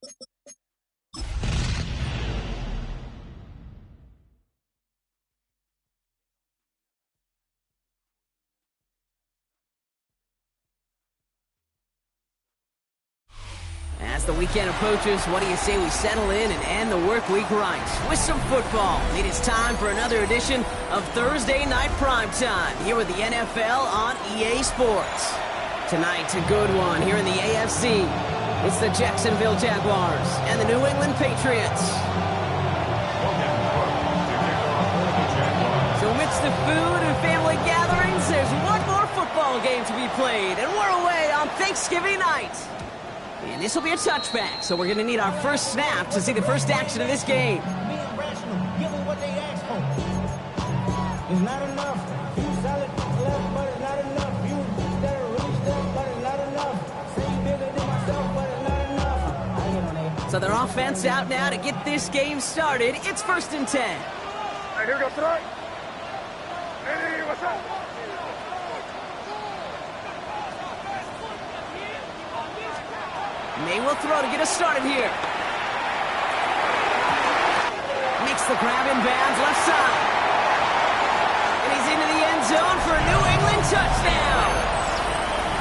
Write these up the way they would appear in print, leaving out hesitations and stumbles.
As the weekend approaches, what do you say we settle in and end the work week right with some football? It is time for another edition of Thursday Night Primetime here with the NFL on EA Sports. Tonight's a good one here in the AFC. It's the Jacksonville Jaguars and the New England Patriots. So amidst the food and family gatherings, there's one more football game to be played, and we're away on Thanksgiving night. And this will be a touchback, so we're going to need our first snap to see the first action of this game. Being rational, give them what they ask for. It's not enough. You solid left, but it's not enough. You better really step, but it's not enough. Say you bigger than myself, but it's not enough. I get on that. So their offense out now to get this game started. It's 1st and 10. All right, here we go, tonight. Hey, what's up? May will throw to get us started here. Makes the grab in bounds left side. And he's into the end zone for a New England touchdown.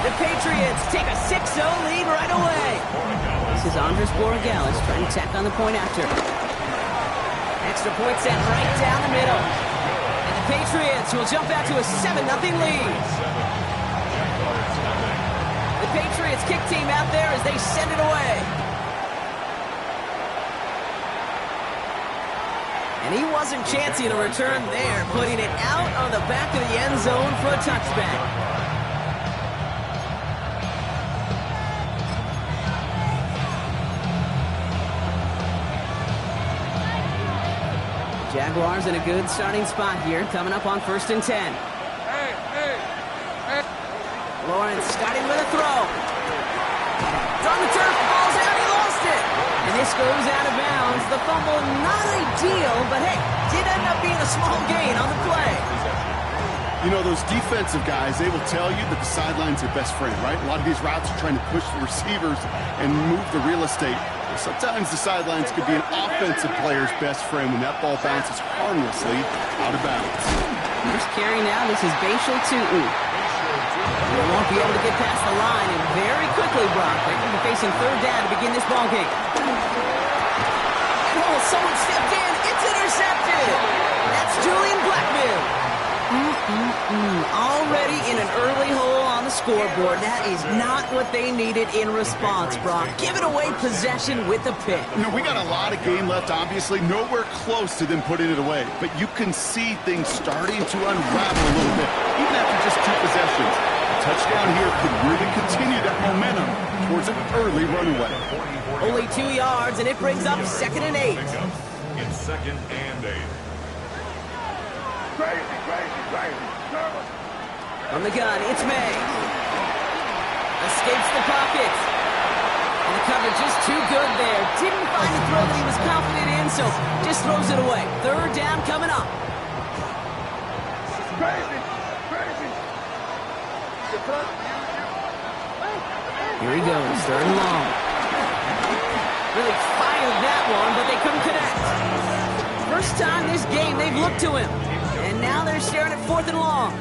The Patriots take a 6-0 lead right away. This is Andres Borregales trying to tack on the point after. Extra point set right down the middle. And the Patriots will jump out to a 7-0 lead. The Patriots kick team out there as they send it away. And he wasn't chancing a return there, putting it out on the back of the end zone for a touchback. Jaguars in a good starting spot here, coming up on 1st and 10. Lawrence starting with a throw. It's on the turf, ball's out, he lost it. And this goes out of bounds. The fumble, not ideal, but hey, did end up being a small gain on the play. You know, those defensive guys, they will tell you that the sideline's their best friend, right? A lot of these routes are trying to push the receivers and move the real estate. Sometimes the sidelines could be an offensive player's best friend when that ball bounces harmlessly out of bounds. First carry now, this is Bashal Tutu. He won't be able to get past the line, and very quickly, Brock, they're going to be facing 3rd down to begin this ball game. Oh, someone stepped in. It's intercepted. That's Julian Blackman. Already in an early hole on the scoreboard. That is not what they needed in response, Brock. Giving away possession with a pick. You know, we got a lot of game left, obviously. Nowhere close to them putting it away. But you can see things starting to unravel a little bit, even after just 2 possessions. Touchdown here could really continue that momentum towards an early runaway. Only 2 yards, and it brings up 2nd and 8. It's 2nd and 8. Crazy. From the gun, it's May. Escapes the pocket. And the coverage is too good there. Didn't find the throw that he was confident in, so just throws it away. 3rd down coming up. Crazy. Here he goes, 3rd and long. Really fired that one, but they couldn't connect. First time this game they've looked to him. And now they're staring at 4th and long.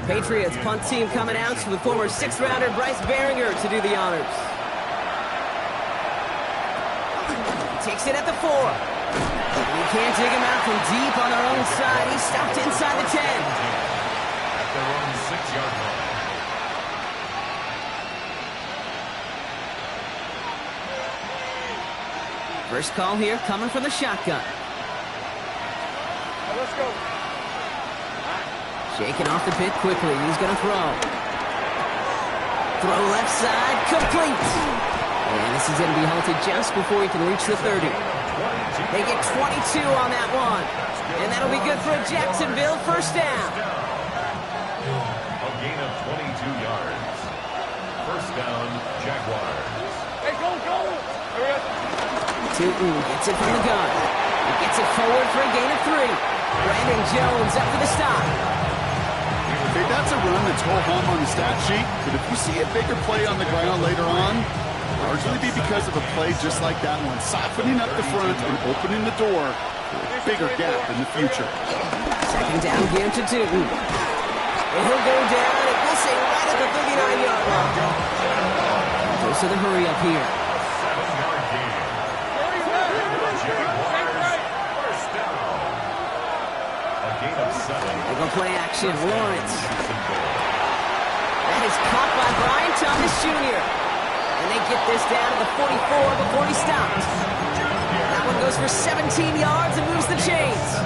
Patriots punt team coming out to the former 6th-rounder Bryce Behringer to do the honors. Takes it at the 4. We can't dig him out from deep on their own side. He's stopped inside the 10. At their own 6-yard line. First call here coming from the shotgun. Let's go. Shaking off the pit quickly. He's going to throw. Throw left side, complete. And this is going to be halted just before he can reach the 30. They get 22 on that one. And that'll be good for a Jacksonville first down. A gain of 22 yards. First down, Jaguars. Hey, go! Tutu gets it from the gun. He gets it forward for a gain of 3. Brandon Jones up for the stop. Okay, that's a run that's go home on the stat sheet, but if you see a bigger play on the ground later on, Largely be because of a play just like that one, softening up the front and opening the door for a bigger gap in the future. Second down game to Tootin. And he'll go down, and we'll say right at the 39-yard line. Goes to the hurry up here. 7-yard gain. Jaguars, first down. A gain of 7. They go play action. Lawrence. That is caught by Brian Thomas Jr. And they get this down to the 44 before he stops. That one goes for 17 yards and moves the chains.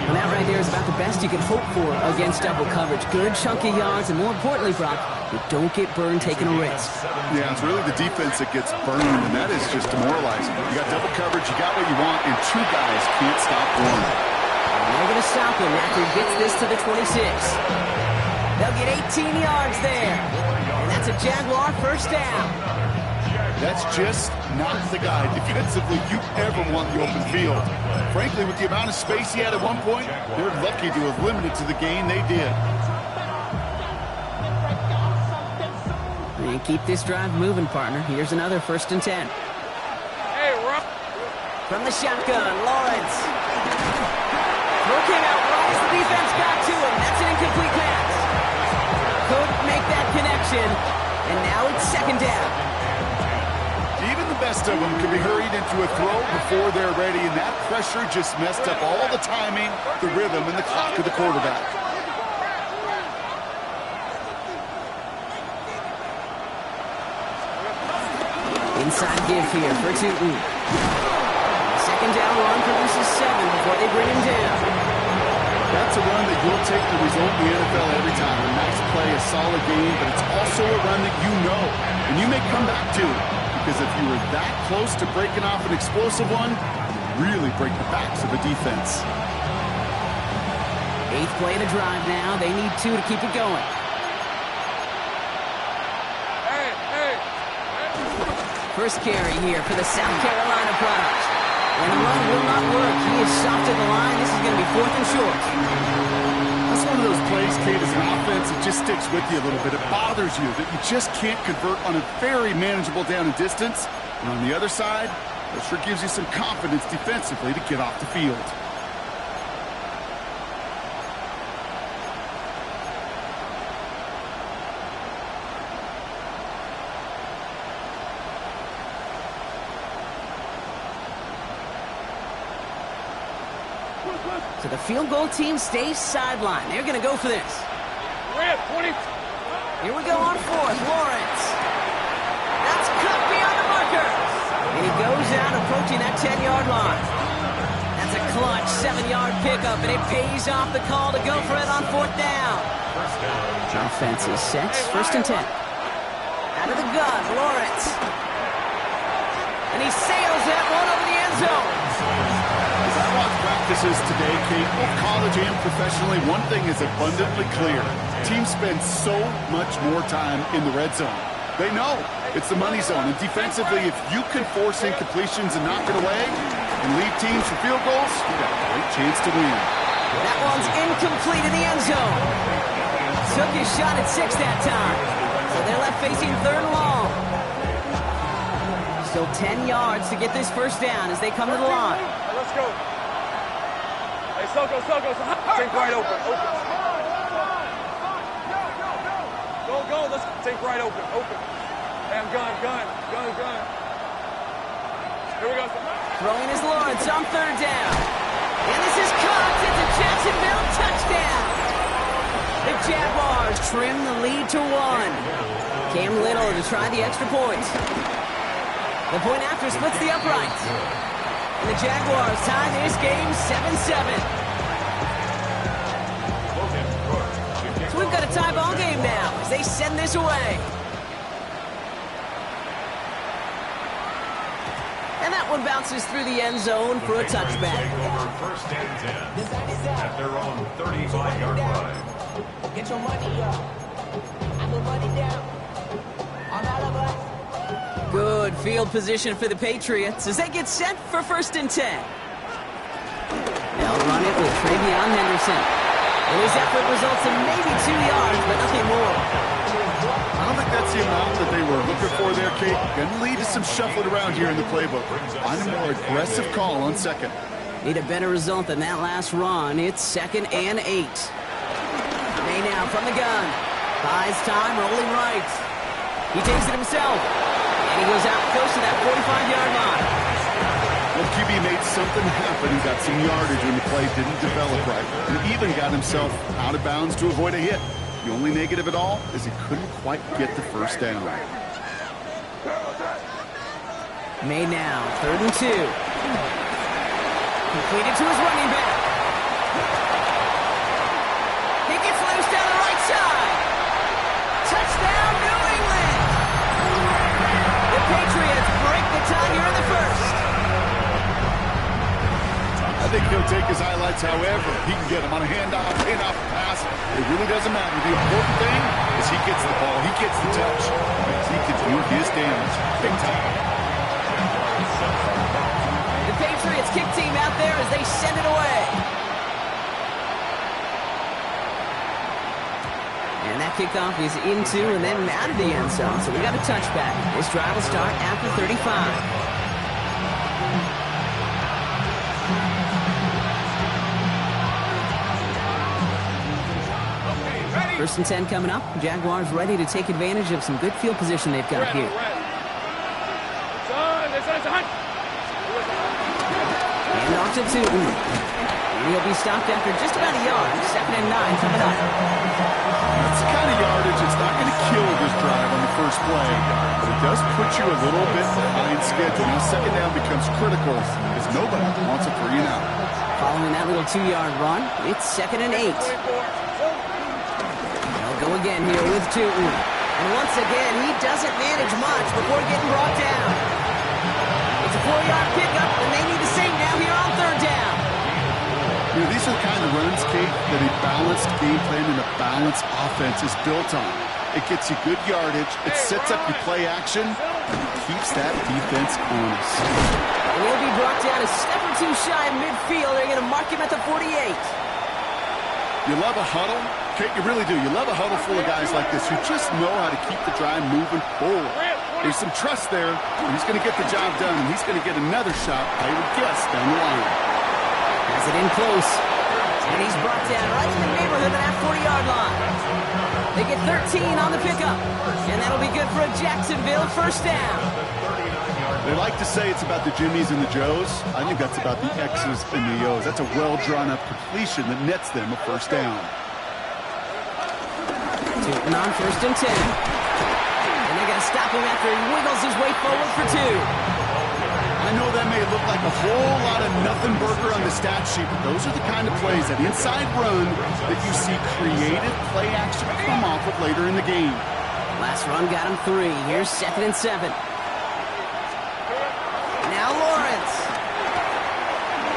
And that right there is about the best you can hope for against double coverage. Good chunky yards, and more importantly, Brock, you don't get burned taking a risk. Yeah, it's really the defense that gets burned, and that is just demoralizing. You got double coverage, you got what you want, and two guys can't stop one. And they're going to stop him after he gets this to the 26. They'll get 18 yards there. And that's a Jaguar first down. That's just not the guy defensively you ever want in the open field. Frankly, with the amount of space he had at one point, they're lucky to have limited to the gain they did. And keep this drive moving, partner. Here's another 1st and 10. Hey, Rob. From the shotgun, Lawrence. Throw came out right as the defense got to him. That's an incomplete pass. Couldn't make that connection. And now it's 2nd down. Even the best of them can be hurried into a throw before they're ready, and that pressure just messed up all the timing, the rhythm, and the clock of the quarterback. Inside give here for Tootin. 2nd down run produces 7 before they bring him down. That's a run that you'll take the result in the NFL every time. A nice play, a solid game, but it's also a run that you know, and you may come back to it. Because if you were that close to breaking off an explosive one, you really break the backs of the defense. 8th play of the drive now. They need 2 to keep it going. First carry here for the South Carolina product. And the run will not work. He is soft at the line. This is going to be 4th and short. That's one of those plays, Kate, as an offense, it just sticks with you a little bit. It bothers you that you just can't convert on a very manageable down and distance. And on the other side, it sure gives you some confidence defensively to get off the field. So the field goal team stays sidelined. They're going to go for this. Here we go on 4th. Lawrence. That's cut beyond the marker. And he goes out approaching that 10-yard line. That's a clutch 7-yard pickup, and it pays off the call to go for it on 4th down. Offense is set. 1st and 10. Out of the gun, Lawrence. And he sails that one over the end zone. As I watch practices today, Kate, both college and professionally, one thing is abundantly clear. Teams spend so much more time in the red zone. They know it's the money zone. And defensively, if you can force incompletions and knock it away and lead teams for field goals, you got a great chance to win. That one's incomplete in the end zone. Took his shot at 6 that time. So they're left facing 3rd and long. Still 10 yards to get this first down as they come to the line. Let's go. Hey, Soko. Take right open. Go. Let's take right open. Damn, gun. Here we go. Throwing is Lawrence on 3rd down. And this is caught. It's a Jacksonville touchdown. The Jaguars trim the lead to 1. Cam Little to try the extra point. The point after splits the uprights. And the Jaguars tie this game 7-7. So we've got a tie ball game now as they send this away. And that one bounces through the end zone for a touchback. Over 1st and 10 at their own 35-yard line. Get your money up. I put money down. On all of us. Good field position for the Patriots as they get set for 1st and 10. They'll run it with Travion Henderson. And his effort results in maybe 2 yards, but nothing more. I don't think that's That's the amount that they were looking for there, Kate. Going to lead to some shuffling around here in the playbook. Find a more aggressive call on second. Need a better result than that last run. It's 2nd and 8. May now from the gun. Buys time, rolling right. He takes it himself. And he goes out close to that 45-yard line. Well, QB made something happen. He got some yardage when the play didn't develop right. And even got himself out of bounds to avoid a hit. The only negative at all is he couldn't quite get the first down. May now, 3rd and 2. Completed to his running back. He gets loose down the right side. Touchdown, New England! The Patriots break the tie here in the first. I think he'll take his highlights however he can get them on a handoff, pass. It really doesn't matter. The important thing is he gets the ball, he gets the touch, because he can do his damage big time. The Patriots kick team out there as they send it away. And that kickoff is into and then out of the end zone, so we got a touchback. This drive will start after 35. 1st and 10 coming up. Jaguars ready to take advantage of some good field position they've got here. And off to Tootin. He'll be stopped after just about a yard. 2nd and 9 coming up. That's the kind of yardage that's not going to kill this drive on the first play, but it does put you a little bit behind schedule. Now 2nd down becomes critical because nobody wants a 3 and out. Following that little 2-yard run, it's 2nd and 8. Go again here with Tootin. And once again, he doesn't manage much before getting brought down. It's a 4-yard pickup, and they need the same now here on 3rd down. You know, these are the kind of runs, Kate, that a balanced game plan and a balanced offense is built on. It gets you good yardage, it sets up your play action, and it keeps that defense honest. And he'll be brought down a step or two shy of midfield. They're going to mark him at the 48. You love a huddle? Kate, you really do. You love a huddle full of guys like this who just know how to keep the drive moving forward. There's some trust there. He's going to get the job done, and he's going to get another shot, I would guess, down the line. Has it in close. And he's brought down right in the neighborhood of that 40-yard line. They get 13 on the pickup. And that'll be good for a Jacksonville 1st down. They like to say it's about the Jimmies and the Joes. I think that's about the X's and the O's. That's a well-drawn-up completion that nets them a 1st down. Tootin on 1st and 10. And they're going to stop him after he wiggles his way forward for 2. I know that may look like a whole lot of nothing burger on the stat sheet, but those are the kind of plays, that inside run, that you see creative play action come off of later in the game. Last run got him 3. Here's 2nd and 7. Now Lawrence.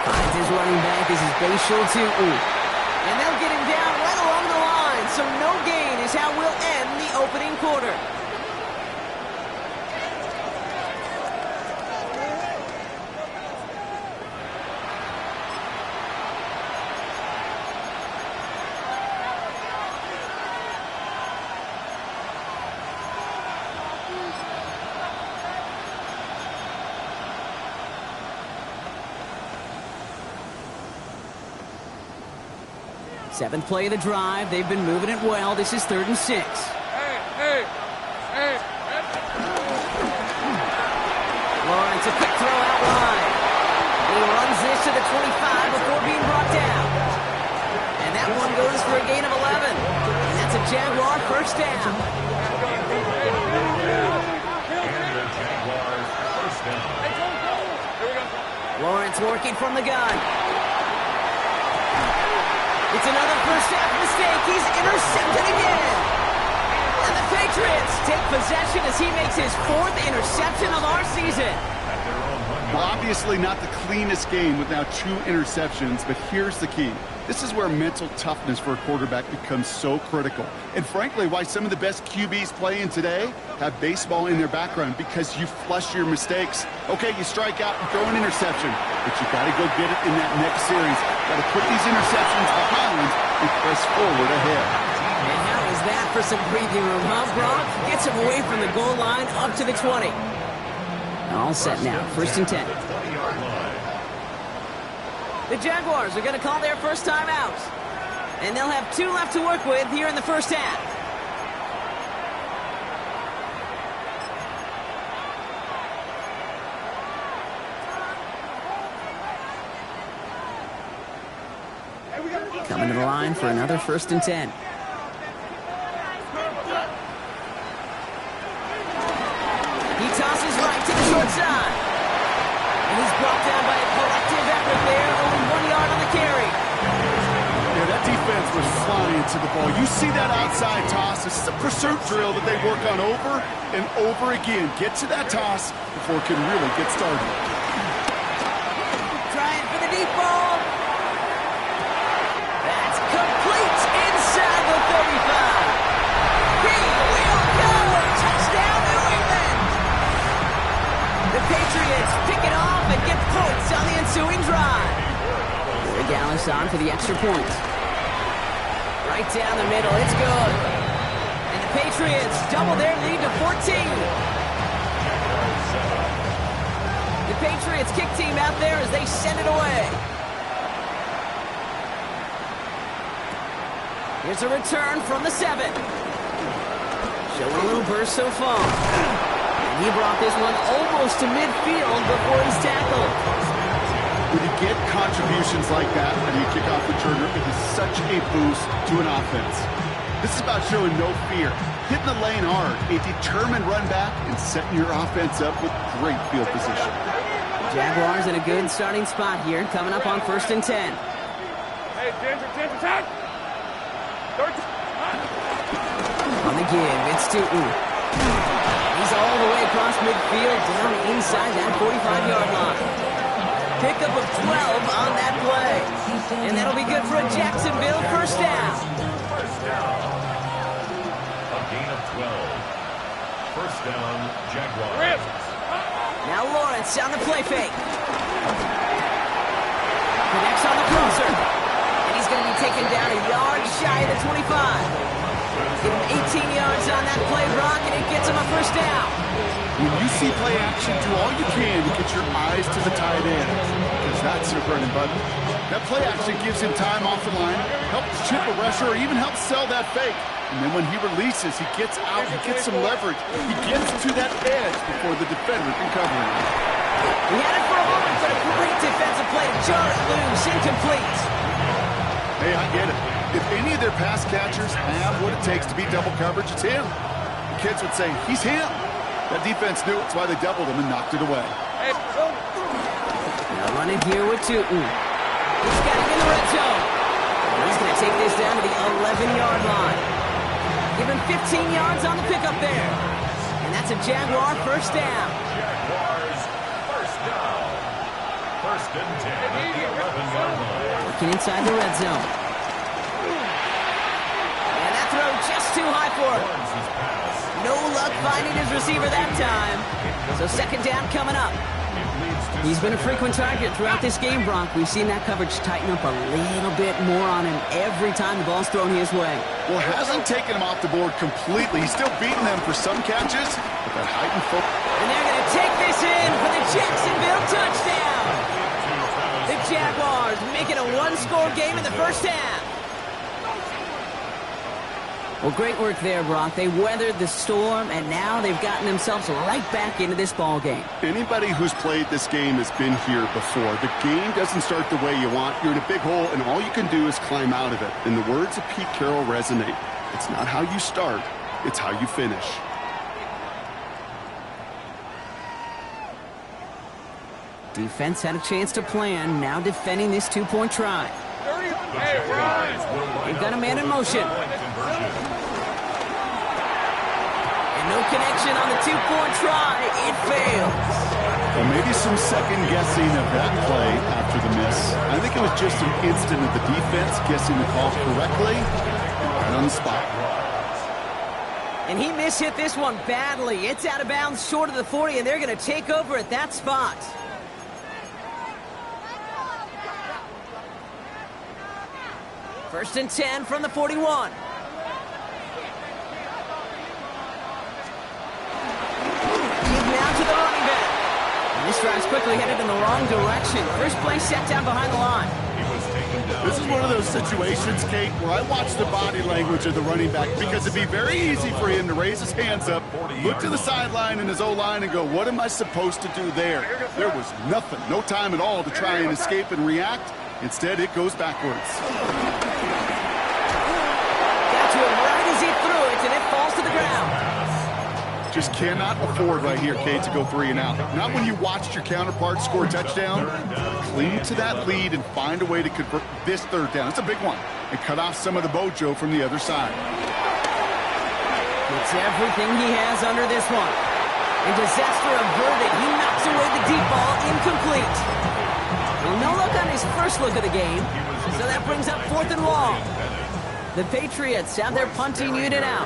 Finds his running back as his base show Tootin. And they'll get him down right along the line. So no gain is how we'll end the opening quarter. Seventh play of the drive. They've been moving it well. This is 3rd and 6. Hey. Lawrence, a quick throw out wide. He runs this to the 25 before being brought down. And that one goes for a gain of 11. And that's a Jaguar 1st down. Lawrence working from the gun. It's another 1st half mistake. He's intercepted again. And the Patriots take possession as he makes his 4th interception of our season. Well, obviously not the cleanest game with now 2 interceptions, but here's the key. This is where mental toughness for a quarterback becomes so critical. And frankly, why some of the best QBs playing today have baseball in their background, because you flush your mistakes. Okay, you strike out and throw an interception, but you got to go get it in that next series. Got to put these interceptions behind and press forward ahead. And how is that for some breathing room, huh, Brock? Gets him away from the goal line up to the 20. All set now, 1st and 10. The Jaguars are going to call their first time out. And they'll have 2 left to work with here in the first half. Coming to the line for another 1st and 10. He tosses right to the short side. And he's brought down by a collective effort there. Only 1 yard on the carry. Yeah, that defense was flying to the ball. You see that outside toss. This is a pursuit drill that they work on over and over again. Get to that toss before it can really get started. Trying for the deep ball. That's complete inside the 35. He will go. Touchdown, New England. The Patriots pick it off and get points on the ensuing drive. Dallas on for the extra point. Right down the middle, it's good. And the Patriots double their lead to 14. The Patriots kick team out there as they send it away. Here's a return from the 7. Showing a little burst so far. And he brought this one almost to midfield before he's tackled. When you get contributions like that when you kick off returner, it is such a boost to an offense. This is about showing no fear, hitting the lane hard, a determined run back, and setting your offense up with great field position. Jaguars in a good starting spot here, coming up on 1st and 10. Hey, Ginger, attack! On the give, it's Tootin. He's all the way across midfield, down inside that 45-yard line. Pickup of 12 on that play. And that'll be good for a Jacksonville first down. First down. A gain of 12. First down, Jaguars. Now Lawrence on the play fake. Connects on the crosser. And he's going to be taken down a yard shy of the 25. Give him 18 yards on that play, Brock, and it gets him a first down. When you see play action, do all you can to get your eyes to the tight end, because that's your bread and butter. That play action gives him time off the line, helps chip a rusher, or even helps sell that fake. And then when he releases, he gets out, he gets some leverage. He gets to that edge before the defender can cover him. He had it for a moment, but a great defensive play to jar it loose, incomplete. Hey, I get it. If any of their pass catchers have what it takes to beat double coverage, it's him. The kids would say, he's him. That defense knew it. That's why they doubled him and knocked it away. Now running here with Tootin. He's got it in the red zone. He's going to take this down to the 11-yard line. Give him 15 yards on the pickup there. And that's a Jaguar first down. Jaguars, first down. First and 10 at the 11-yard line. Working inside the red zone. And that throw just too high for him. No luck finding his receiver that time. So second down coming up. He's been a frequent target throughout this game, Brock. We've seen that coverage tighten up a little bit more on him every time the ball's thrown his way. Well, it hasn't taken him off the board completely. He's still beating them for some catches, but that heightened focus. And they're going to take this in for the Jacksonville touchdown. The Jaguars make it a one-score game in the first half. Well, great work there, Brock. They weathered the storm, and now they've gotten themselves right back into this ball game. Anybody who's played this game has been here before. The game doesn't start the way you want. You're in a big hole, and all you can do is climb out of it. And the words of Pete Carroll resonate. It's not how you start, it's how you finish. Defense had a chance to plan, now defending this two-point try. They've got a man in motion. And no connection on the two-point try. It fails. Well, maybe some second guessing of that play after the miss. I think it was just an instant of the defense guessing the call correctly and right on the spot. And he mishit this one badly. It's out of bounds short of the 40, and they're going to take over at that spot. First and 10 from the 41. This drive's quickly headed in the wrong direction. First play set down behind the line. He was taken down. This is one of those situations, Kate, where I watch the body language of the running back because it'd be very easy for him to raise his hands up, look to the sideline in his O-line and go, what am I supposed to do there? There was nothing, no time at all to try and escape and react. Instead, it goes backwards. Got to him right as he threw it, and it falls to the ground. Just cannot afford right here, Kate, to go 3 and out. Not when you watched your counterpart score a touchdown. Cling to that lead and find a way to convert this 3rd down. It's a big one. And cut off some of the mojo from the other side. It's everything he has under this one. And disaster averted. He knocks away the deep ball, incomplete. Well, no look on his first look of the game, so that brings up 4th and long. The Patriots have their punting unit out.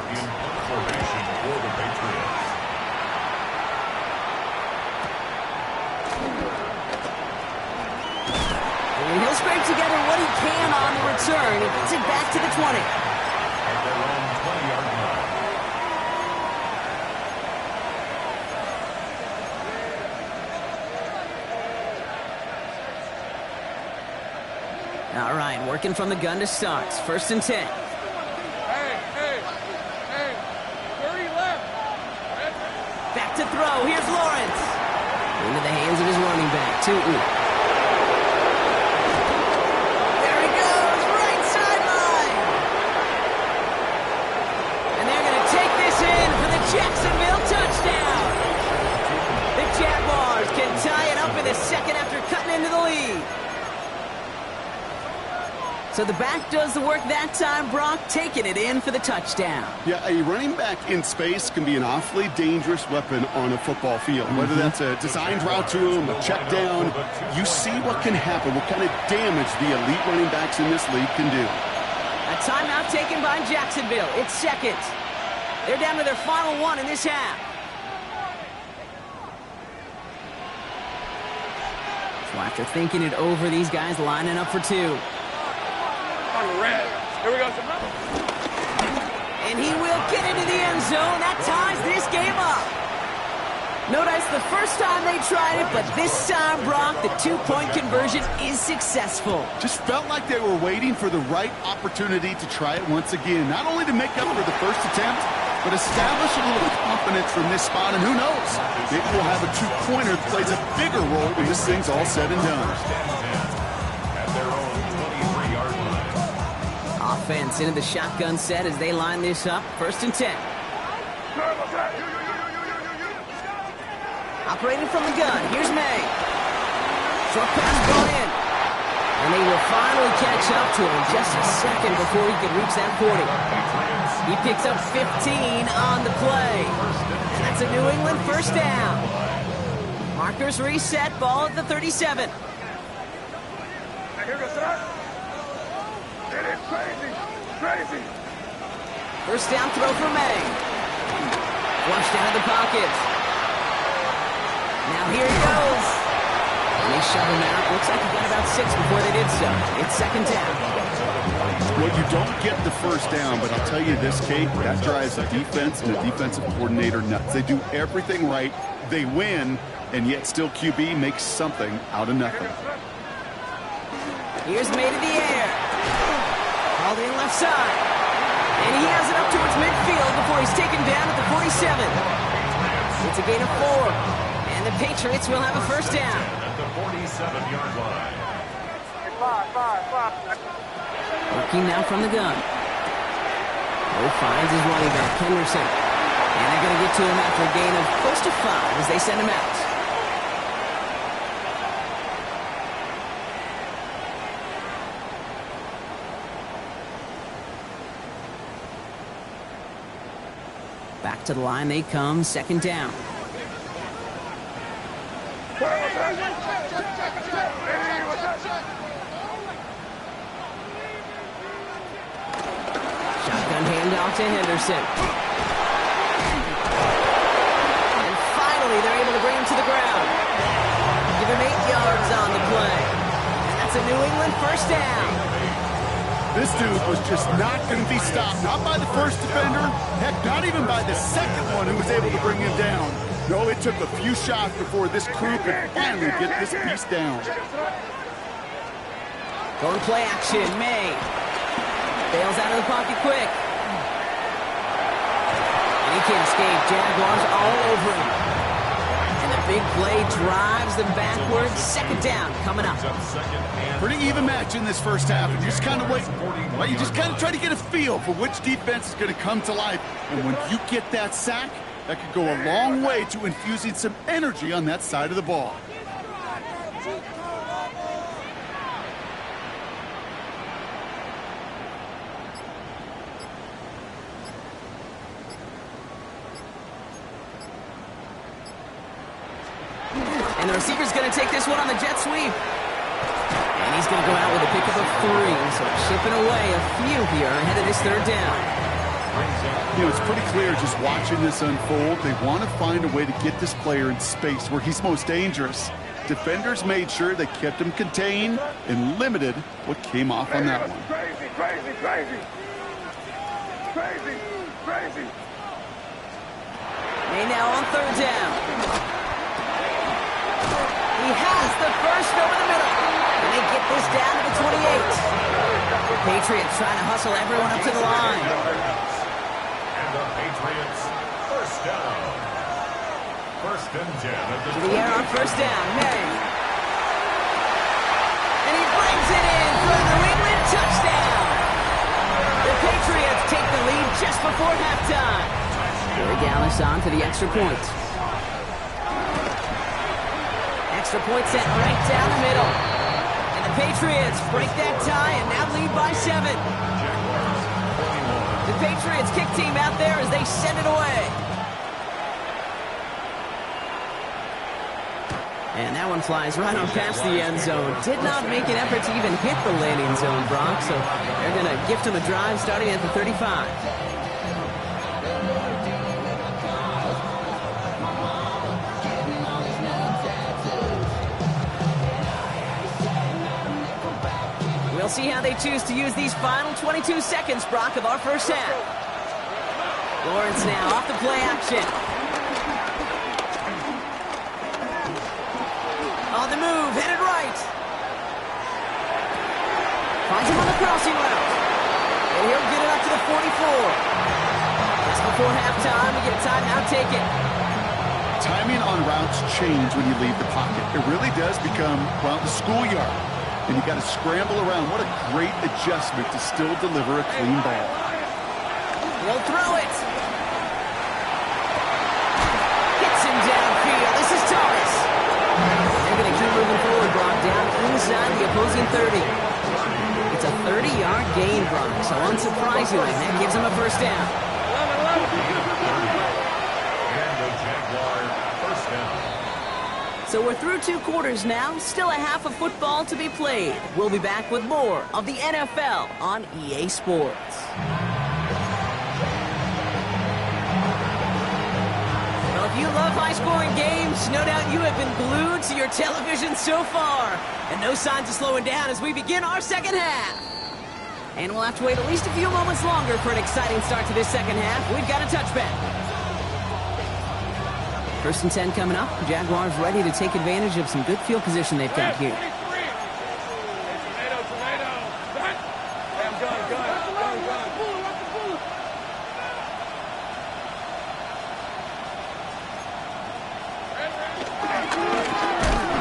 Formation for the Patriots. And he'll scrape together what he can on the return. He gets it back to the 20. At their own 20-yard line. All right, working from the gun to start. 1st and 10. Hey, 30 left. Back to throw. Here's Lawrence. Into the hands of his running back, Tootin. There he goes, right sideline. And they're going to take this in for the Jacksonville touchdown. The Jaguars can tie it up in the 2nd after cutting into the lead. So the back does the work that time, Brock, taking it in for the touchdown. Yeah, a running back in space can be an awfully dangerous weapon on a football field. Whether that's a designed route to him, a check down, you see what can happen, what kind of damage the elite running backs in this league can do. A timeout taken by Jacksonville. It's 2nd. They're down to their final 1 in this half. So after thinking it over, these guys lining up for 2. On red. Here we go. And he will get into the end zone. That ties this game up. Notice the first time they tried it, but this time, Brock, the 2-point conversion is successful. Just felt like they were waiting for the right opportunity to try it once again. Not only to make up for the first attempt, but establish a little confidence from this spot. And who knows, maybe we'll have a 2-pointer that plays a bigger role when this thing's all said and done. At their own 23-yard line. Offense into the shotgun set as they line this up. 1st and 10. Operating from the gun. Here's May. Short pass brought in. And they will finally catch up to him just a second before he could reach that 40. He picks up 15 on the play. And that's a New England 1st down. Markers reset. Ball at the 37. Here goes that. It is crazy. Crazy. 1st down throw for May. Flushed out of the pocket. Now here he goes. And they shove him out. Looks like he got about 6 before they did so. It's 2nd down. Well, you don't get the 1st down, but I'll tell you this, Kate, that drives the defense and the defensive coordinator nuts. They do everything right. They win, and yet still QB makes something out of nothing. Here's May to the air. Called in left side. And he has it up towards midfield before he's taken down at the 47. It's a gain of 4. And the Patriots will have a 1st down. At the 47-yard line. Working now from the gun. Bo finds his running back, Henderson. And they're going to get to him after a gain of close to 5 as they send him out. Back to the line they come, 2nd down. Shotgun handoff to Henderson. And finally, they're able to bring him to the ground. Give him 8 yards on the play. And that's a New England 1st down. This dude was just not going to be stopped. Not by the first defender. Heck, not even by the second one who was able to bring him down. No, it took a few shots before this crew could finally get this piece down. Going play action, May. Bails out of the pocket quick. And he can't escape. Jaguars all over him. And the big play drives them backwards. Second down coming up. Pretty even match in this first half. And you just kind of wait. Well, you just kind of try to get a feel for which defense is going to come to life. And when you get that sack, that could go a long way to infusing some energy on that side of the ball. And the receiver's going to take this one on the jet sweep. And he's going to go out with a pickup of 3. So chipping away a few here ahead of this third down. You know, it's pretty clear just watching this unfold. They want to find a way to get this player in space where he's most dangerous. Defenders made sure they kept him contained and limited what came off on that one. Crazy, crazy, crazy. Crazy, crazy. May now on third down. He has the first over the middle. And they get this down to the 28. Patriots trying to hustle everyone up to the line. And the Patriots first down. First and 10 at the To the air on first down. May. And he brings it in for a New England touchdown. The Patriots take the lead just before halftime. Joey Gallis on to the extra point. Extra point set right down the middle. And the Patriots break that tie and now lead by 7. The Patriots kick team out there as they send it away. And that one flies right on past the end zone. Did not make an effort to even hit the landing zone, Brock. So they're going to gift him a drive starting at the 35. We'll see how they choose to use these final 22 seconds, Brock, of our first half. Lawrence now off the play action. On the move, headed right. Finds him on the crossing route. And he'll get it up to the 44. Just before halftime, we get a timeout taken. Timing on routes change when you leave the pocket. It really does become, well, the schoolyard. And you got to scramble around. What a great adjustment to still deliver a clean ball. He'll throw it. Hits him downfield. This is Thomas. They're going to keep moving forward, Brock, down inside the opposing 30. It's a 30-yard gain, Brock, so unsurprisingly, that gives him a first down. And the Jaguar first down. So we're through 2 quarters now, still a half of football to be played. We'll be back with more of the NFL on EA Sports. Well, if you love high-scoring games, no doubt you have been glued to your television so far. And no signs of slowing down as we begin our second half. And we'll have to wait at least a few moments longer for an exciting start to this second half. We've got a touchback. First and 10 coming up. Jaguars ready to take advantage of some good field position they've got here.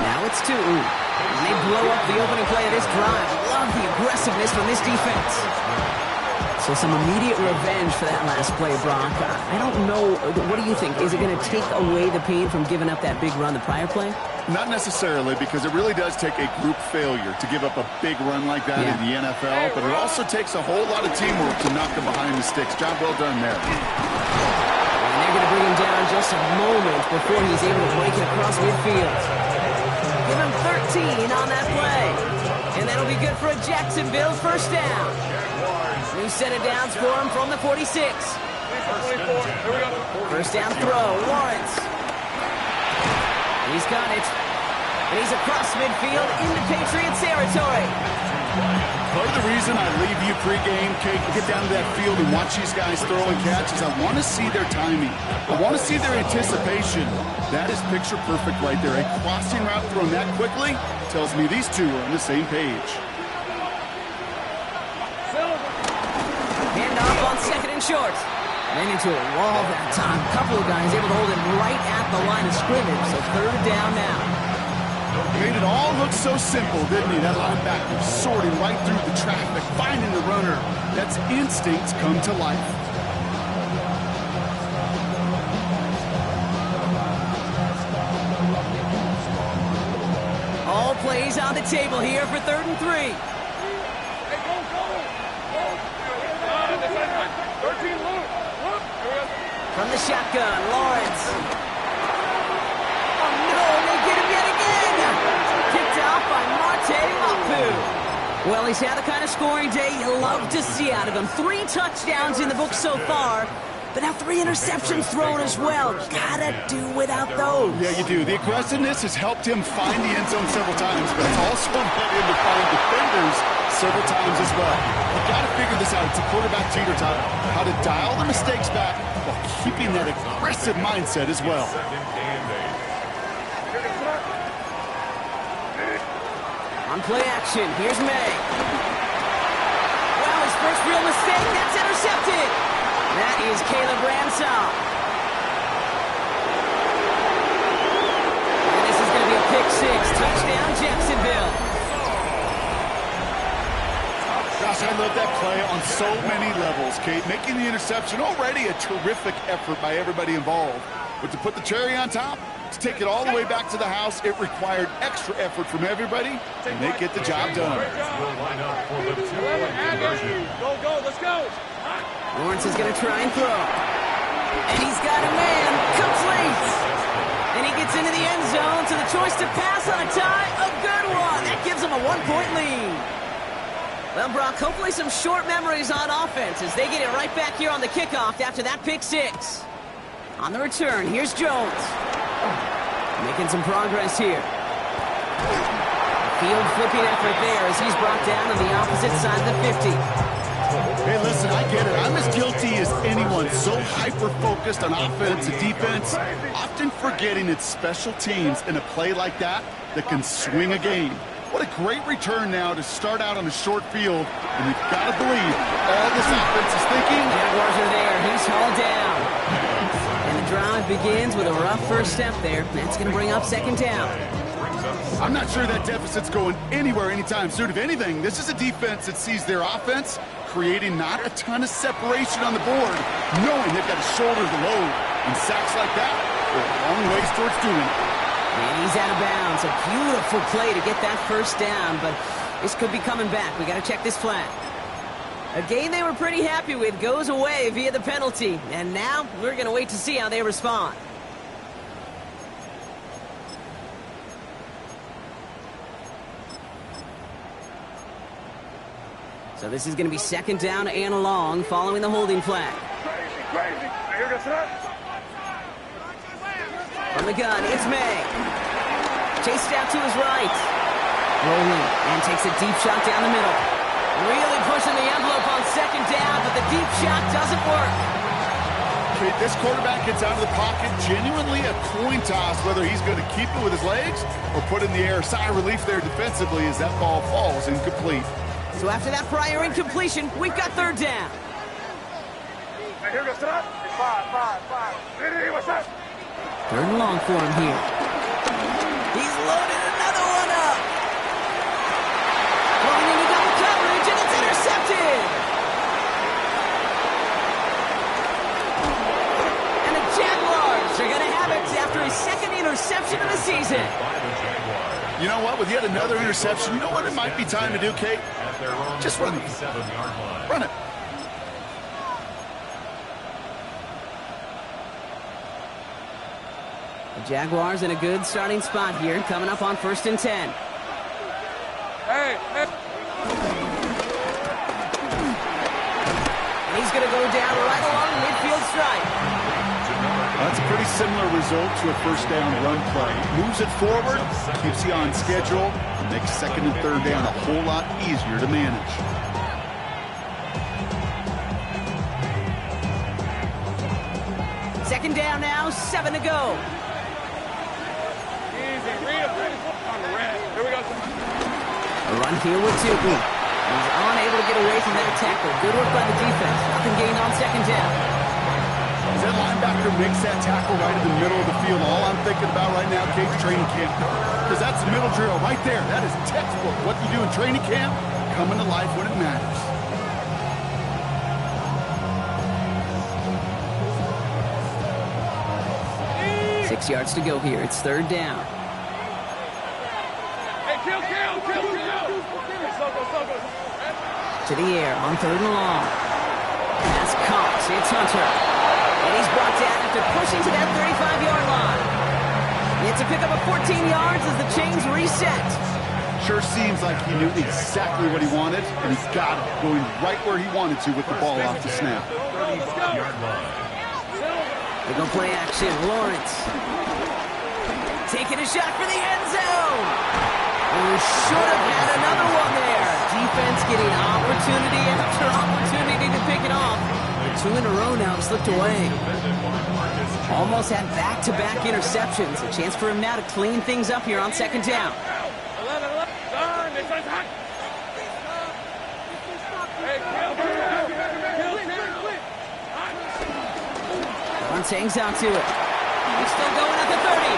Now it's 2. And they blow up the opening play of this drive. Love the aggressiveness from this defense. So some immediate revenge for that last play, Brock. I don't know. What do you think? Is it going to take away the pain from giving up that big run the prior play? Not necessarily, because it really does take a group failure to give up a big run like that in the NFL, but it also takes a whole lot of teamwork to knock them behind the sticks. Job well done there. And they're going to bring him down just a moment before he's able to break it across midfield. Give him 13 on that play. And that'll be good for a Jacksonville first down. New set of downs for him from the 46. First down throw, Lawrence. He's got it. And he's across midfield into Patriots territory. Part of the reason I leave you pregame, Kate, get down to that field and watch these guys throw and catch is I want to see their timing. I want to see their anticipation. That is picture perfect right there. A crossing route thrown that quickly tells me these two are on the same page. Hand off on second and short. Ran into a wall that time. A couple of guys able to hold it right at the line of scrimmage. So third down now. Made it all look so simple, didn't he? That linebacker sorting right through the traffic, finding the runner. That's instincts come to life. All plays on the table here for 3rd and 3. Hey, go. 13, look. From the shotgun, Lawrence. Oh no, they get him yet again! Kicked off by Marte Mapu. Well, he's had the kind of scoring day you love to see out of him. 3 touchdowns in the book so far, but now 3 interceptions thrown as well. Gotta do without those. Yeah, you do. The aggressiveness has helped him find the end zone several times, but it's also led him to find defenders several times as well. You've got to figure this out. It's a quarterback teeter-totter. How to dial the mistakes back while keeping that aggressive mindset as well. On play action, here's May. Well, his first real mistake, that's intercepted. That is Caleb Ramsall. And this is going to be a pick 6. Touchdown, Jacksonville. Gosh, I love that play on so many levels, Kate. Making the interception, already a terrific effort by everybody involved. But to put the cherry on top, to take it all the way back to the house, it required extra effort from everybody, and they get the job done. Go, let's go. Lawrence is going to try and throw. And he's got a man, complete. And he gets into the end zone, so the choice to pass on a tie, a good one. That gives him a 1-point lead. Well, Brock, hopefully some short memories on offense as they get it right back here on the kickoff after that pick 6. On the return, here's Jones. Making some progress here. Field flipping effort there as he's brought down on the opposite side of the 50. Hey, listen, I get it. I'm as guilty as anyone. So hyper-focused on offense and defense, often forgetting it's special teams in a play like that can swing a game. What a great return now to start out on a short field, and you've got to believe all this offense is thinking. Jaguars are there. He's hauled down. And the drive begins with a rough first step there. That's going to bring up 2nd down. I'm not sure that deficit's going anywhere anytime soon. If anything, this is a defense that sees their offense creating not a ton of separation on the board, knowing they've got to shoulder the load. And sacks like that go a long ways towards doing it. And he's out of bounds. A beautiful play to get that first down, but this could be coming back. We got to check this flag. A game they were pretty happy with goes away via the penalty. And now we're going to wait to see how they respond. So this is going to be 2nd down and long following the holding flag. Crazy. Here goes that. From the gun, it's May. Chased out to his right. Rolling and takes a deep shot down the middle. Really pushing the envelope on 2nd down, but the deep shot doesn't work. Okay, this quarterback gets out of the pocket, genuinely a coin toss whether he's going to keep it with his legs or put it in the air. Sigh of relief there defensively as that ball falls incomplete. So after that prior incompletion, we've got 3rd down. Here goes that. 5. Hey, what's that? 3rd and long for him here. He's loaded another one up. Going into double coverage, and it's intercepted. And the Jaguars are going to have it after his 2nd interception of the season. You know what? With yet another interception, you know what it might be time to do, Kate? Just run it. Run it. The Jaguars in a good starting spot here, coming up on 1st and 10. Hey. And he's going to go down right along the midfield stripe. That's a pretty similar result to a first down run play. Moves it forward, keeps you on schedule, and makes second and third down a whole lot easier to manage. Second down now, 7 to go. Easy. Read up on the red. Here we go. A run here with Tootin. He's unable to get away from that tackle. Good work by the defense. Nothing gained on second down. As that linebacker makes that tackle right in the middle of the field, all I'm thinking about right now, Kate's training camp. Because that's the middle drill right there. That is textbook. What you do in training camp, coming to life when it matters. Six yards to go here. It's third down. Hey, kill. To the air on third and long. Pass caught. It's Hunter. And he's brought down after pushing to that 35-yard line. It's a pickup of 14 yards as the chains reset. Sure seems like he knew exactly what he wanted, and he got it, going right where he wanted to with the ball off the snap. They go play action. Lawrence. Taking a shot for the end zone. We should have had another one there. Defense getting opportunity after opportunity to pick it off. The 2 in a row now have slipped away. Almost had back-to-back interceptions. A chance for him now to clean things up here on second down. 11. This one's hot. Hey, Lawrence hangs out to it. He's still going at the 30.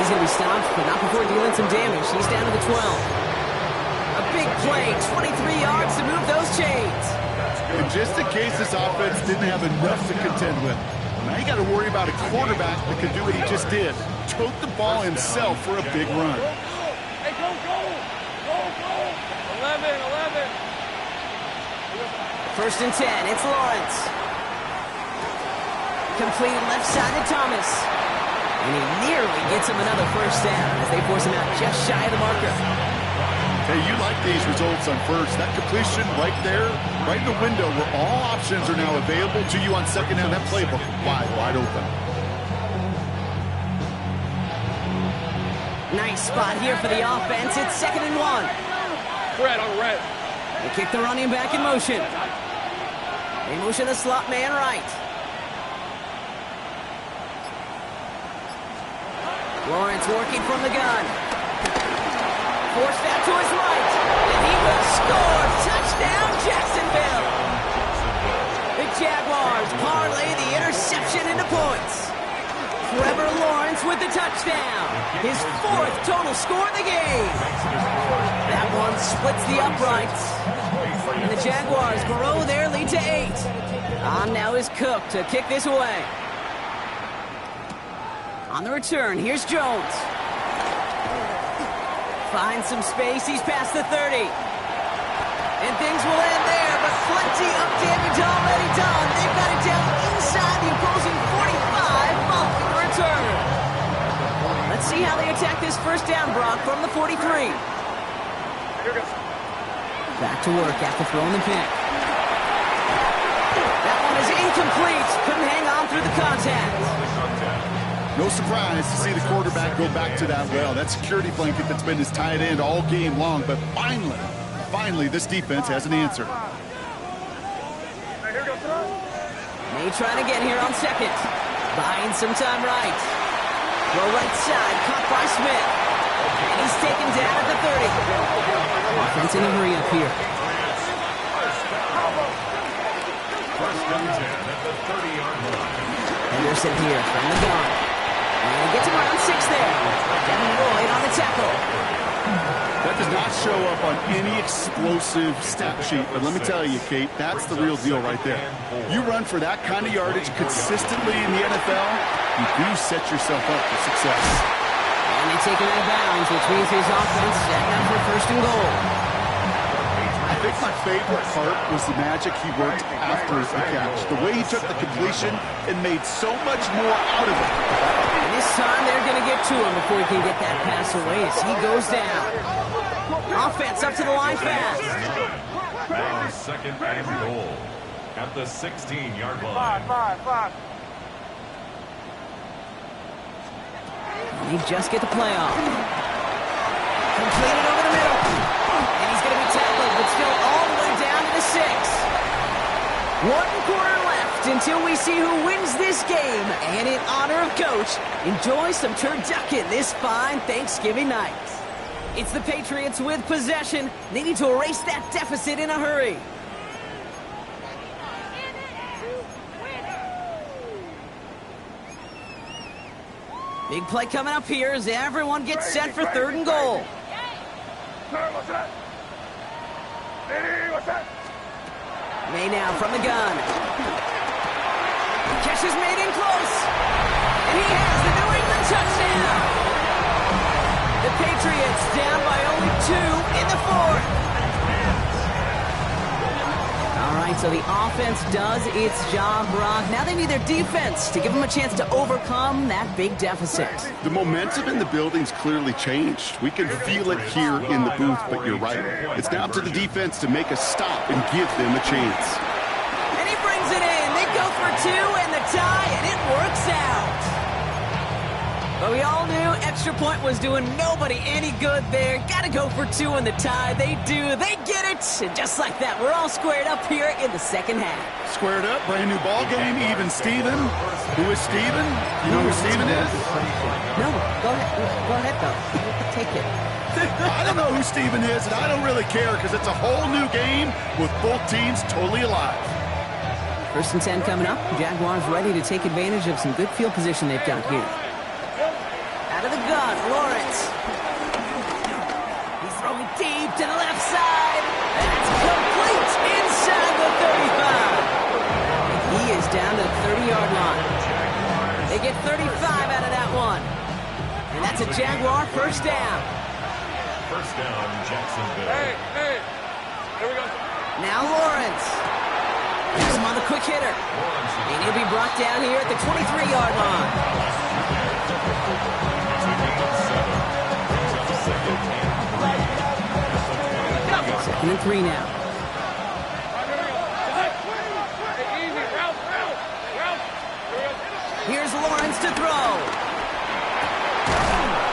He's going to be stopped, but not before dealing some damage. He's down to the 12. A big play, 23 yards to move those chains. And just in case this offense didn't have enough to contend with, now you got to worry about a quarterback that could do what he just did. Tote the ball himself for a big run. Hey, go. 11. First and 10, it's Lawrence. Completed left side to Thomas. And he nearly gets him another first down as they force him out just shy of the marker. Hey, you like these results on first. That completion right there, right in the window where all options are now available to you on second down. That playbook wide open. Nice spot here for the offense. It's second and 1. Red on red. They kick the running back in motion. They motion the slot man right. Lawrence working from the gun. Forced out to his right. And he will score. Touchdown, Jacksonville. The Jaguars parlay the interception into points. Trevor Lawrence with the touchdown. His 4th total score of the game. That one splits the uprights. And the Jaguars grow their lead to 8. On now is Cook to kick this away. On the return, here's Jones. Finds some space, he's past the 30. And things will end there, but plenty of damage already done. They've got it down inside the opposing 45 following the return. Let's see how they attack this first down, Brock, from the 43. Back to work after throwing the pick. That one is incomplete. Couldn't hang on through the contact. No surprise to see the quarterback go back to that well. That security blanket that's been his tight end all game long. But finally, this defense has an answer. May trying to get here on second. Buying some time right. Throw right side, caught by Smith. And he's taken down at the 30. Offense in a hurry up here. First and 10 at the 30-yard line. Henderson here from the gun. And he gets him around 6 there. Devin Lloyd on the tackle. That does not show up on any explosive stat sheet, but let me tell you, Kate, that's the real deal right there. You run for that kind of yardage consistently in the NFL, you do set yourself up for success. And they take him out of bounds, which means his offense set down for first and goal. I think my favorite part was the magic he worked after the catch. The way he took the completion and made so much more out of it. And this time they're going to get to him before he can get that pass away as he goes down. Offense up to the line fast. Now second and goal at the 16-yard line. Five. And they just get the play off. Completed over the middle. And he's going to be tackled, but still all the way down to the 6. 1 quarter left until we see who wins this game. And in honor of Coach, enjoy some turducken this fine Thanksgiving night. It's the Patriots with possession. They need to erase that deficit in a hurry. Big play coming up here as everyone gets set for 3rd and goal. May now from the gun. Catch is made in close. And he has the New England touchdown. The Patriots down by only 2 in the 4th. All right, so the offense does its job, Brock. Now they need their defense to give them a chance to overcome that big deficit. The momentum in the building's clearly changed. We can feel it here in the booth, but you're right. It's now up to the defense to make a stop and give them a chance. And he brings it in. They go for 2 and the tie, and it works out. But we all knew extra point was doing nobody any good there. Got to go for 2 in the tie. They do. They get it. And just like that, we're all squared up here in the second half. Squared up, brand new ball game, even Steven. Who is Steven? You know who Steven is? No, go ahead. Go ahead, though. Take it. I don't know who Steven is, and I don't really care because it's a whole new game with both teams totally alive. 1st and 10 coming up. Jaguars ready to take advantage of some good field position they've got here. Out of the gun, Lawrence. He's throwing deep to the left side. That's complete inside the 35. He is down to the 30-yard line. They get 35 out of that one. And that's a Jaguar 1st down. 1st down, Jacksonville. Hey, here we go. Now Lawrence. Here's him on the quick hitter. And he'll be brought down here at the 23-yard line. 2nd and 3 now. Here's Lawrence to throw.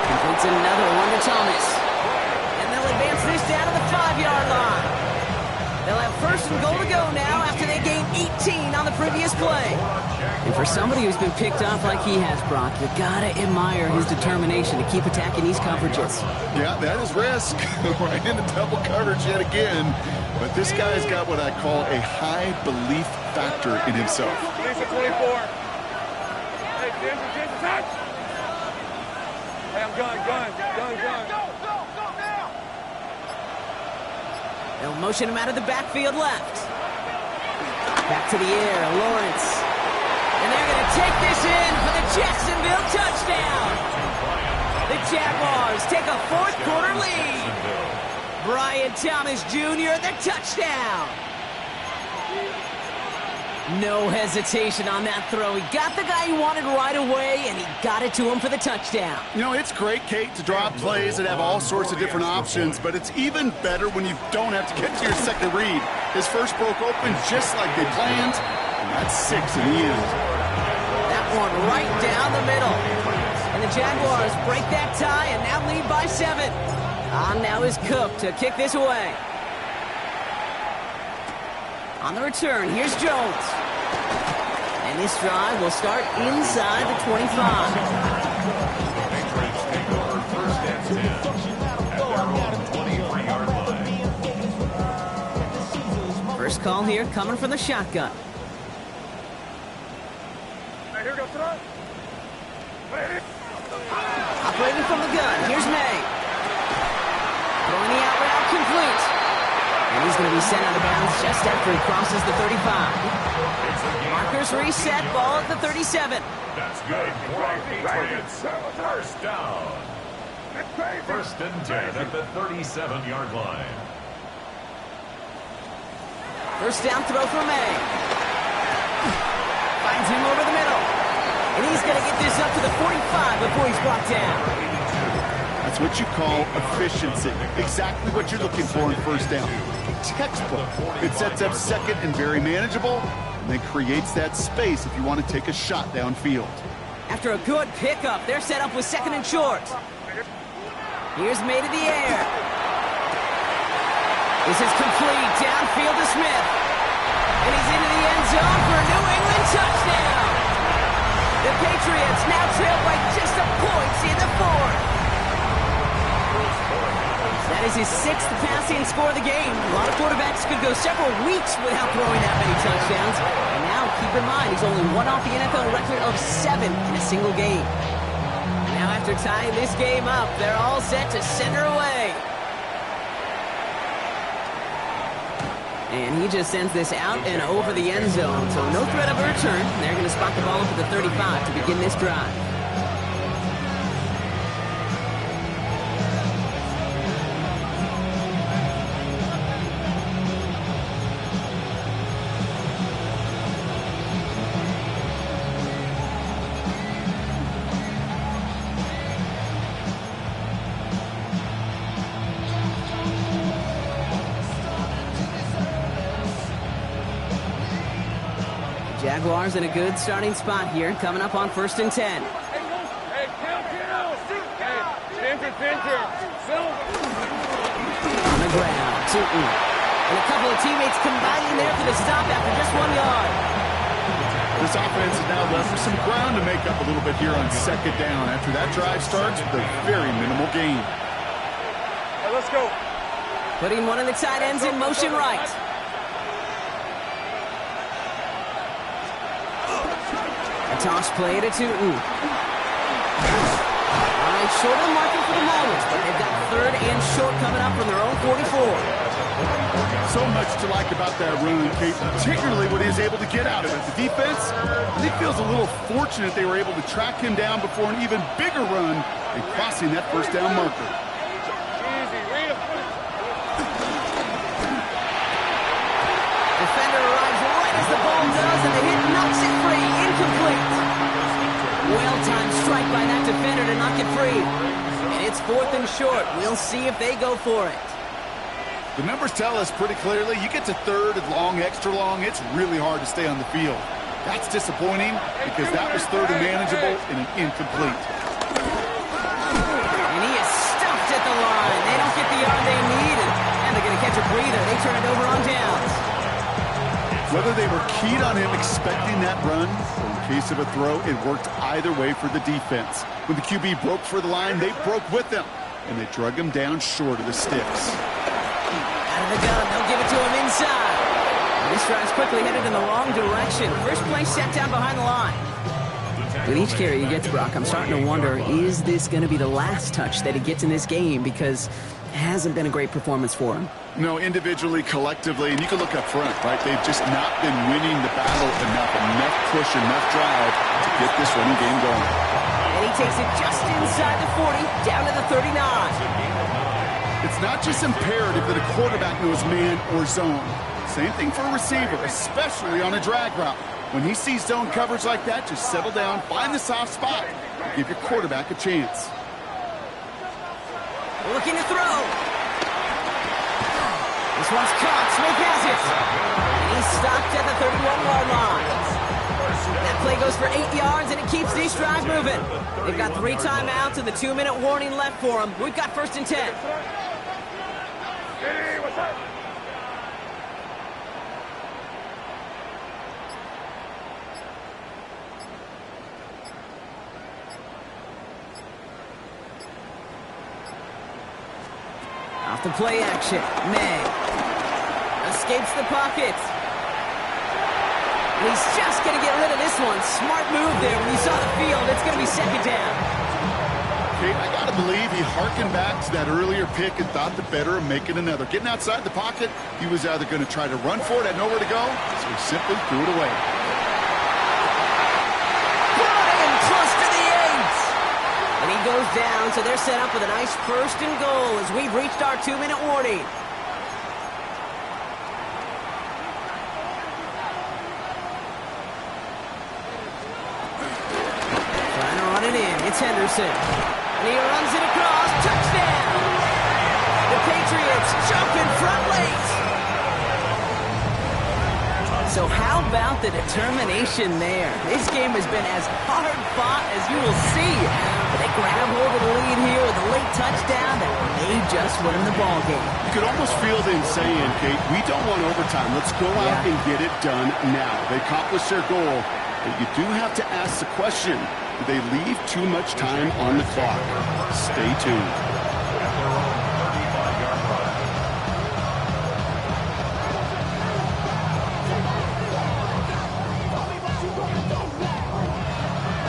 Completes another one to Thomas. And they'll advance this down to the 5-yard line. They'll have 1st and goal to go now after they gained 18 on the previous play. And for somebody who's been picked off like he has, Brock, you gotta admire his determination to keep attacking these coverages. Yeah, that is risk. Right into double coverage yet again. But this guy's got what I call a high belief factor in himself. Lisa 24. Hey, James, touch. Hey, I'm gun. Go now. They'll motion him out of the backfield left. Back to the air, Lawrence. And they're going to take this in for the Jacksonville touchdown. The Jaguars take a 4th quarter lead. Brian Thomas Jr., the touchdown. No hesitation on that throw. He got the guy he wanted right away, and he got it to him for the touchdown. You know, it's great, Kate, to drop plays that have all sorts of different options, but it's even better when you don't have to get to your second read. His first broke open just like they planned, and that's 6 in the end. That one right down the middle. And the Jaguars break that tie and now lead by 7. On now is Cook to kick this away. On the return, here's Jones. And this drive will start inside the 25. Patriots take over 1st and 10 at their own 23-yard line. First call here coming from the shotgun. Hey, here we go. Operating from the gun, here's May. Throwing the out route complete. And he's going to be sent out of bounds just after he crosses the 35. Markers reset, ball at the 37. That's good for our Patriots. 1st down. 1st and 10 at the 37-yard line. 1st down throw for May. Finds him over the middle. And he's going to get this up to the 45 before he's brought down. That's what you call efficiency. Exactly what you're looking for in 1st down. Textbook. It sets up 2nd and very manageable, and then creates that space if you want to take a shot downfield. After a good pickup, they're set up with second and short. Here's made in the air. This is complete. Downfield to Smith. And he's into the end zone for a New England touchdown. The Patriots now trail by just a point in the fourth. That is his 6th passing score of the game. A lot of quarterbacks could go several weeks without throwing that many touchdowns. And now, keep in mind, he's only one off the NFL record of 7 in a single game. Now, after tying this game up, they're all set to send her away. And he just sends this out and over the end zone. So no threat of a return. They're going to spot the ball up at the 35 to begin this drive. Jaguars in a good starting spot here, coming up on 1st and 10. Hey, On the ground, Tootin. And a couple of teammates combining there for the stop after just 1 yard. This offense is now left with some ground to make up a little bit here on 2nd down after that drive starts with a very minimal gain. Hey, let's go. Putting one of the tight ends in motion right. A toss play to Tootin. All right, short on marking for the moment, but they've got 3rd and short coming up from their own 44. So much to like about that run, Kate, particularly what he was able to get out of it. The defense, I think, feels a little fortunate they were able to track him down before an even bigger run and crossing that 1st down marker. Defender arrives right as the ball does, and the hit knocks it free. Incomplete. Well-timed strike by that defender to knock it free. And it's 4th and short. We'll see if they go for it. The numbers tell us pretty clearly, you get to 3rd and long, extra long, it's really hard to stay on the field. That's disappointing because that was 3rd and manageable and an incomplete. And he is stuffed at the line. They don't get the yard they need, and they're going to catch a breather. They turn it over on downs. Whether they were keyed on him expecting that run, or in case of a throw, it worked either way for the defense. When the QB broke for the line, they broke with them, and they drug him down short of the sticks. Out of the gun, they'll give it to him inside. And this drive's quickly headed in the wrong direction. First play set down behind the line. With each carry he gets, Brock, I'm starting to wonder, is this going to be the last touch that he gets in this game? Because it hasn't been a great performance for him. No, individually, collectively, and you can look up front, right? They've just not been winning the battle enough push, enough drive to get this running game going. And he takes it just inside the 40, down to the 39. It's not just imperative that a quarterback knows man or zone. Same thing for a receiver, especially on a drag route. When he sees zone coverage like that, just settle down, find the soft spot, and give your quarterback a chance. Looking to throw. This one's caught. Smith has it. And he's stopped at the 31-yard line. That play goes for 8 yards, and it keeps this drive moving. They've got 3 timeouts and the 2-minute warning left for them. We've got 1st and 10. Hey, what's up? Off the play action. May escapes the pocket. And he's just going to get rid of this one. Smart move there when he saw the field. It's going to be 2nd down. Okay, I got to believe he harkened back to that earlier pick and thought the better of making another. Getting outside the pocket, he was either going to try to run for it, had nowhere to go, so he simply threw it away. Brian close to the 8. And he goes down, so they're set up with a nice 1st and goal as we've reached our 2-minute warning. Trying to run it in. It's Henderson. And he runs it across. Touchdown! The Patriots jump in front late. So how about the determination there? This game has been as hard-fought as you will see. But they grab hold of the lead here with a late touchdown that may just win them the ball game. You could almost feel them saying, Kate, we don't want overtime. Let's go out and get it done now. They accomplished their goal. But you do have to ask the question, do they leave too much time on the clock? Stay tuned.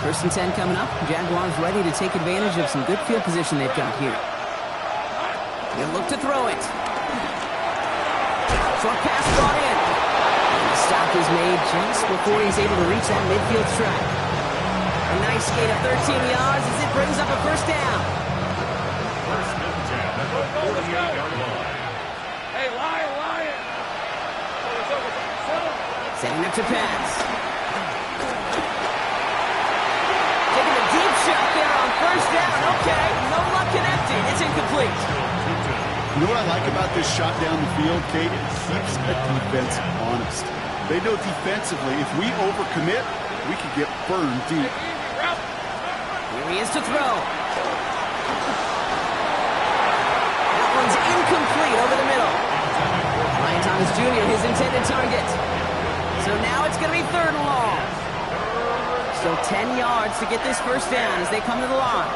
First and 10 coming up. Jaguars ready to take advantage of some good field position they've got here. They'll look to throw it. Short pass brought in. And the stop is made just before he's able to reach that midfield strike. A nice skate of 13 yards as it brings up a first down. First and 10 at the 48-yard line. Hey, Lion! Setting up to pass. Shot there on first down. Okay, no luck connecting. It's incomplete. You know what I like about this shot down the field, Kate? It keeps a defense honest. They know defensively, if we overcommit, we could get burned deep. Here he is to throw. That one's incomplete over the middle. Ryan Thomas Jr., his intended target. So now it's going to be 3rd and long. So 10 yards to get this first down as they come to the line.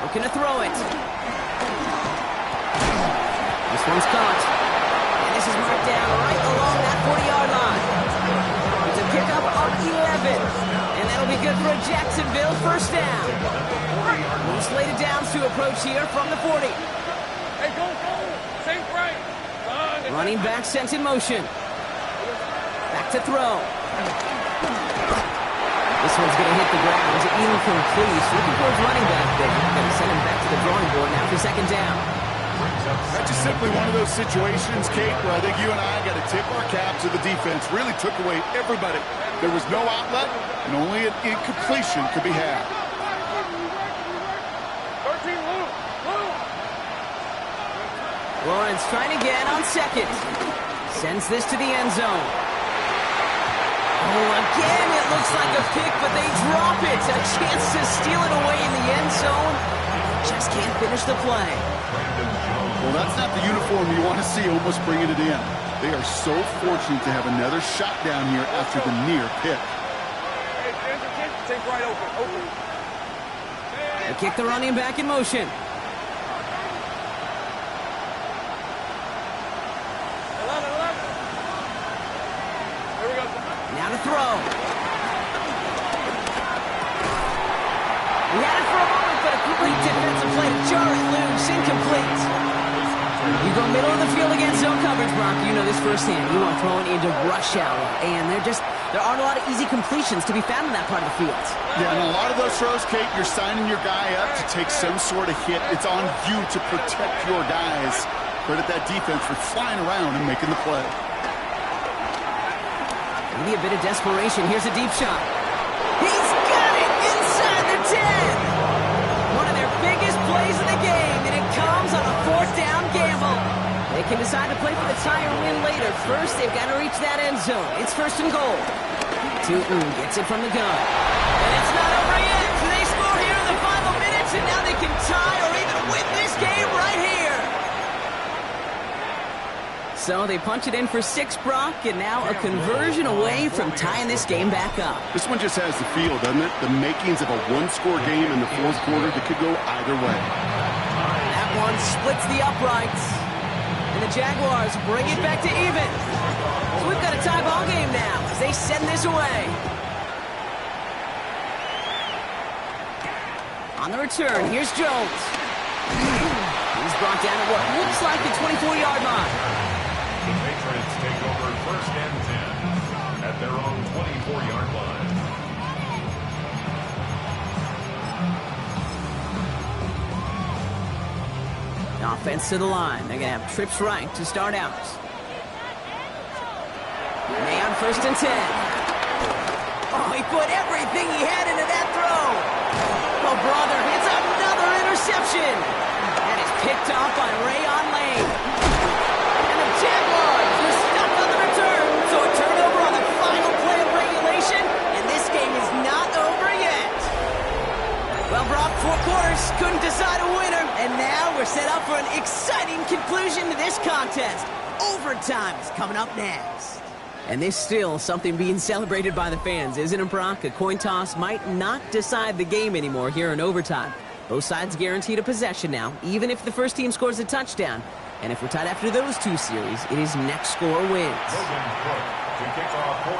Looking to throw it. This one's caught. And this is marked down right along that 40-yard line. It's a pickup of 11. And that'll be good for a Jacksonville first down. More slated downs to approach here from the 40. Hey, go! Safe right! Running back sent in motion. Back to throw. This one's going to hit the ground. It's incomplete. Looking for his running back there. Going to send him back to the drawing board now for 2nd down. That's just simply one of those situations, Kate, where I think you and I got to tip our cap to the defense. Really took away everybody. There was no outlet, and only an incompletion could be had. 13, Lou! Lawrence trying again on 2nd. Sends this to the end zone. Oh, again, it looks like a pick, but they drop it. A chance to steal it away in the end zone. Just can't finish the play. Well, that's not the uniform you want to see almost bringing it in. They are so fortunate to have another shot down here after the near pick. Hey, take right open. They kick the running back in motion. 11. Here we go. Now to throw. He had it for a moment, but a complete defensive play to jar it loose. Incomplete. You go middle of the field against zone coverage, Brock. You know this firsthand. You are throwing into rush hour, and there aren't a lot of easy completions to be found in that part of the field. Yeah, and a lot of those throws, Kate, you're signing your guy up to take some sort of hit. It's on you to protect your guys. Credit that defense for flying around and making the play. Maybe a bit of desperation. Here's a deep shot. He's got it inside the 10. One of their biggest plays of the game, and it comes on a 4th down gamble. They can decide to play for the tie or win later. First, they've got to reach that end zone. It's 1st and goal. Tootin gets it from the gun. And it's not over yet. They score here in the final minutes, and now they can tie or even win this game right here. So they punch it in for 6, Brock, and now a conversion away from tying this game back up. This one just has the feel, doesn't it? The makings of a one-score game in the 4th quarter that could go either way. That one splits the uprights. And the Jaguars bring it back to even. So we've got a tie ball game now as they send this away. On the return, here's Jones. He's brought down at what looks like the 24-yard line. The Patriots take over 1st and 10 at their own 24-yard line. Offense to the line. They're going to have trips right to start out. May on 1st and 10. Oh, he put everything he had into that throw. Oh, brother, it's another interception. That is picked out by Rayon Lane. And the Jaguars are stuck on the return. So a turnover on the final play of regulation, and this game is not over yet. Well, Brock, 4 quarters couldn't decide a winner, and now we're set up for an exciting conclusion to this contest. Overtime is coming up next. And there's still something being celebrated by the fans, isn't it, Brock? A coin toss might not decide the game anymore here in overtime. Both sides guaranteed a possession now, even if the first team scores a touchdown. And if we're tied after those 2 series, it is next score wins.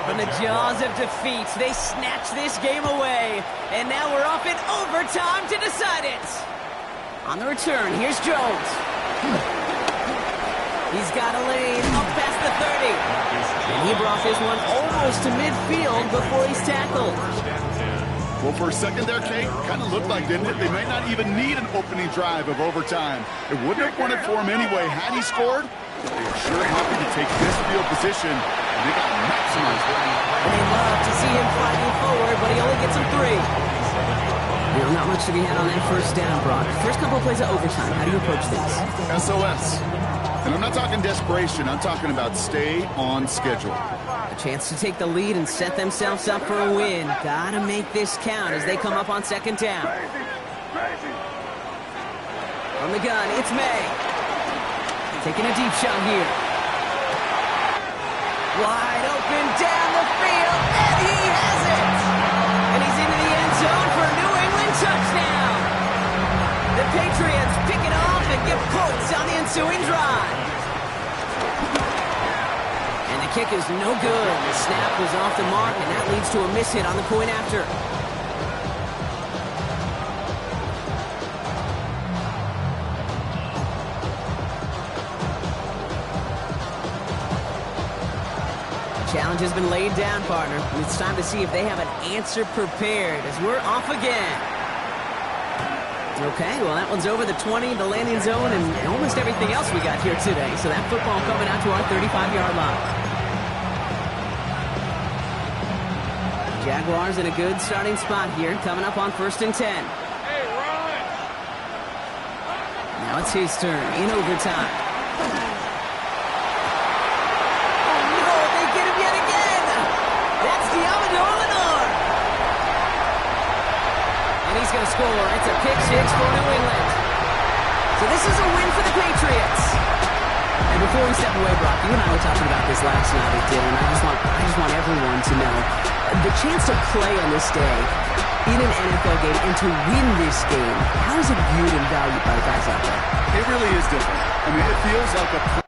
From the jaws of defeat, they snatch this game away. And now we're off in overtime to decide it. On the return, here's Jones. He's got a lane up past the 30. And he brought this one almost to midfield before he's tackled. Well, for a second there, Kate, kind of looked like, didn't it? They might not even need an opening drive of overtime. It wouldn't have won it for him anyway. Had he scored, they were sure happy to take this field position. And they got maximized. And they love to see him fighting forward, but he only gets them 3. Not much to be had on that first down, Brock. First couple of plays of overtime, how do you approach things? SOS. And I'm not talking desperation. I'm talking about stay on schedule. A chance to take the lead and set themselves up for a win. Gotta make this count as they come up on second down. From the gun, it's May. Taking a deep shot here. Wide open down the field, and he has it! And he's into the end zone for a New England touchdown! The Patriots pick it off and get points on the ensuing drive. And the kick is no good. The snap was off the mark, and that leads to a miss hit on the point after. Challenge has been laid down, partner. And it's time to see if they have an answer prepared as we're off again. Okay, well, that one's over the 20, the landing zone, and almost everything else we got here today. So that football coming out to our 35-yard line. Jaguars in a good starting spot here, coming up on 1st and 10. Hey, run! Now it's his turn in overtime. Going to score. It's a pick 6 for New England. So this is a win for the Patriots. And before we step away, Brock, you and I were talking about this last night at dinner, and I just want everyone to know the chance to play on this day in an NFL game and to win this game. How is it viewed and valued by the guys out there? It really is different. I mean, it feels like a